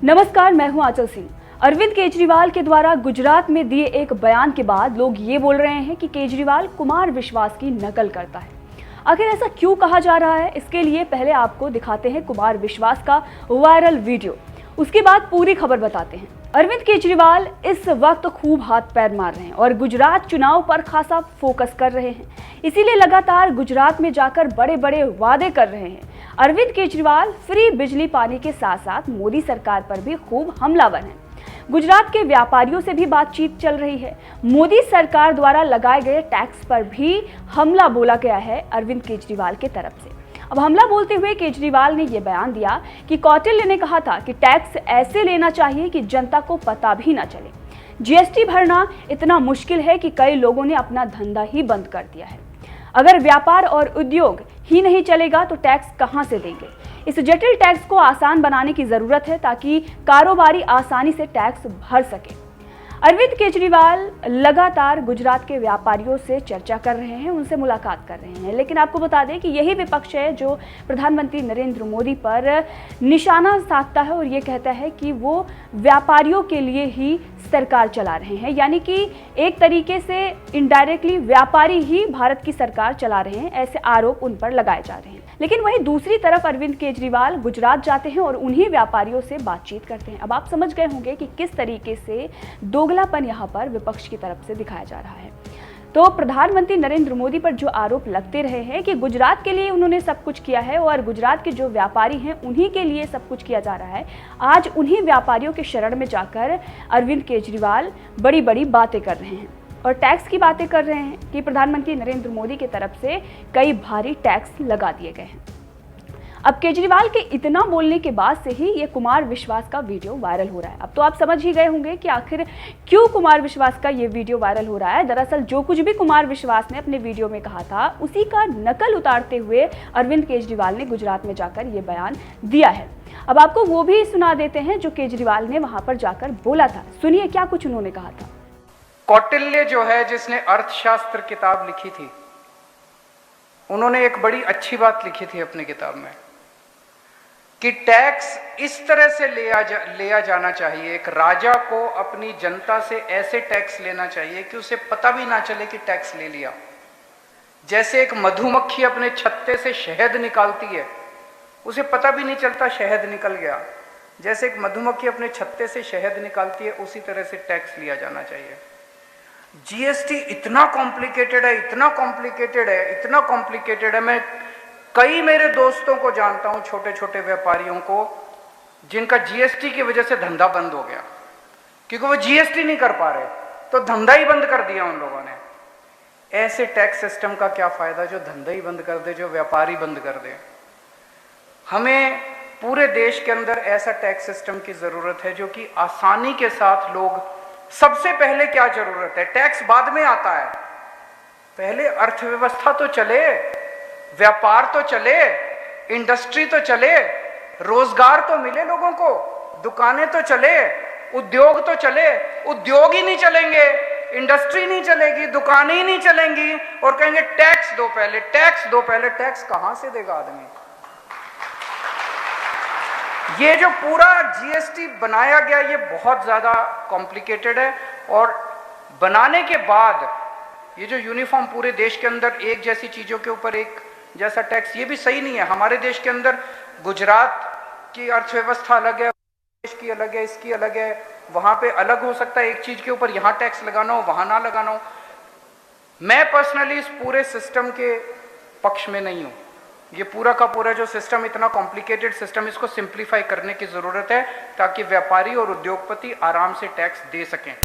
नमस्कार, मैं हूं आंचल सिंह। अरविंद केजरीवाल के द्वारा गुजरात में दिए एक बयान के बाद लोग ये बोल रहे हैं कि केजरीवाल कुमार विश्वास की नकल करता है। आखिर ऐसा क्यों कहा जा रहा है, इसके लिए पहले आपको दिखाते हैं कुमार विश्वास का वायरल वीडियो, उसके बाद पूरी खबर बताते हैं। अरविंद केजरीवाल इस वक्त खूब हाथ पैर मार रहे हैं और गुजरात चुनाव पर खासा फोकस कर रहे हैं, इसीलिए लगातार गुजरात में जाकर बड़े बड़े वादे कर रहे हैं। अरविंद केजरीवाल फ्री बिजली पानी के साथ साथ मोदी सरकार पर भी खूब हमलावर हैं। गुजरात के व्यापारियों से भी बातचीत चल रही है। मोदी सरकार द्वारा लगाए गए टैक्स पर भी हमला बोला गया है अरविंद केजरीवाल के तरफ से। अब हमला बोलते हुए केजरीवाल ने यह बयान दिया कि कौटिल्य ने कहा था कि टैक्स ऐसे लेना चाहिए कि जनता को पता भी ना चले। जीएसटी भरना इतना मुश्किल है कि कई लोगों ने अपना धंधा ही बंद कर दिया है। अगर व्यापार और उद्योग ही नहीं चलेगा तो टैक्स कहां से देंगे। इस जटिल टैक्स को आसान बनाने की जरूरत है ताकि कारोबारी आसानी से टैक्स भर सके। अरविंद केजरीवाल लगातार गुजरात के व्यापारियों से चर्चा कर रहे हैं, उनसे मुलाकात कर रहे हैं, लेकिन आपको बता दें कि यही विपक्ष है जो प्रधानमंत्री नरेंद्र मोदी पर निशाना साधता है और ये कहता है कि वो व्यापारियों के लिए ही सरकार चला रहे हैं, यानी कि एक तरीके से इनडायरेक्टली व्यापारी ही भारत की सरकार चला रहे हैं, ऐसे आरोप उन पर लगाए जा रहे हैं। लेकिन वहीं दूसरी तरफ अरविंद केजरीवाल गुजरात जाते हैं और उन्हीं व्यापारियों से बातचीत करते हैं। अब आप समझ गए होंगे कि किस तरीके से दोगलापन यहाँ पर विपक्ष की तरफ से दिखाया जा रहा है। तो प्रधानमंत्री नरेंद्र मोदी पर जो आरोप लगते रहे हैं कि गुजरात के लिए उन्होंने सब कुछ किया है और गुजरात के जो व्यापारी हैं उन्हीं के लिए सब कुछ किया जा रहा है, आज उन्हीं व्यापारियों के शरण में जाकर अरविंद केजरीवाल बड़ी बड़ी बातें कर रहे हैं और टैक्स की बातें कर रहे हैं कि प्रधानमंत्री नरेंद्र मोदी की तरफ से कई भारी टैक्स लगा दिए गए हैं। अब केजरीवाल के इतना बोलने के बाद से ही ये कुमार विश्वास का वीडियो वायरल हो रहा है। अब तो आप समझ ही गए होंगे कि आखिर क्यों कुमार विश्वास का ये वीडियो वायरल हो रहा है। दरअसल जो कुछ भी कुमार विश्वास ने अपने वीडियो में कहा था उसी का नकल उतारते हुए अरविंद केजरीवाल ने गुजरात में जाकर ये बयान दिया है। अब आपको वो भी सुना देते हैं जो केजरीवाल ने वहां पर जाकर बोला था। सुनिए क्या कुछ उन्होंने कहा था। कौटिल्य जो है, जिसने अर्थशास्त्र किताब लिखी थी, उन्होंने एक बड़ी अच्छी बात लिखी थी अपनी किताब में कि टैक्स इस तरह से लिया जाना चाहिए। एक राजा को अपनी जनता से ऐसे टैक्स लेना चाहिए कि उसे पता भी ना चले कि टैक्स ले लिया। जैसे एक मधुमक्खी अपने छत्ते से शहद निकालती है, उसे पता भी नहीं चलता शहद निकल गया। जैसे एक मधुमक्खी अपने छत्ते से शहद निकालती है, उसी तरह से टैक्स लिया जाना चाहिए। जीएसटी इतना कॉम्प्लिकेटेड है, इतना कॉम्प्लिकेटेड है, इतना कॉम्प्लिकेटेड है। मैं कई मेरे दोस्तों को जानता हूं, छोटे छोटे व्यापारियों को, जिनका जीएसटी की वजह से धंधा बंद हो गया क्योंकि वो जीएसटी नहीं कर पा रहे, तो धंधा ही बंद कर दिया उन लोगों ने। ऐसे टैक्स सिस्टम का क्या फायदा जो धंधा ही बंद कर दे, जो व्यापारी बंद कर दे। हमें पूरे देश के अंदर ऐसा टैक्स सिस्टम की जरूरत है जो कि आसानी के साथ लोग, सबसे पहले क्या जरूरत है, टैक्स बाद में आता है, पहले अर्थव्यवस्था तो चले, व्यापार तो चले, इंडस्ट्री तो चले, रोजगार तो मिले लोगों को, दुकानें तो चले, उद्योग तो चले। उद्योग ही नहीं चलेंगे, इंडस्ट्री नहीं चलेगी, दुकानें ही नहीं चलेंगी और कहेंगे टैक्स दो पहले, टैक्स दो पहले। टैक्स कहां से देगा आदमी। ये जो पूरा जीएसटी बनाया गया, ये बहुत ज्यादा कॉम्प्लिकेटेड है और बनाने के बाद ये जो यूनिफॉर्म पूरे देश के अंदर एक जैसी चीजों के ऊपर एक जैसा टैक्स, ये भी सही नहीं है। हमारे देश के अंदर गुजरात की अर्थव्यवस्था अलग है, देश की अलग है, इसकी अलग है, वहां पे अलग हो सकता है एक चीज के ऊपर, यहां टैक्स लगाना हो, वहां ना लगाना हो। मैं पर्सनली इस पूरे सिस्टम के पक्ष में नहीं हूं। ये पूरा का पूरा जो सिस्टम, इतना कॉम्प्लिकेटेड सिस्टम, इसको सिंप्लीफाई करने की जरूरत है ताकि व्यापारी और उद्योगपति आराम से टैक्स दे सकें।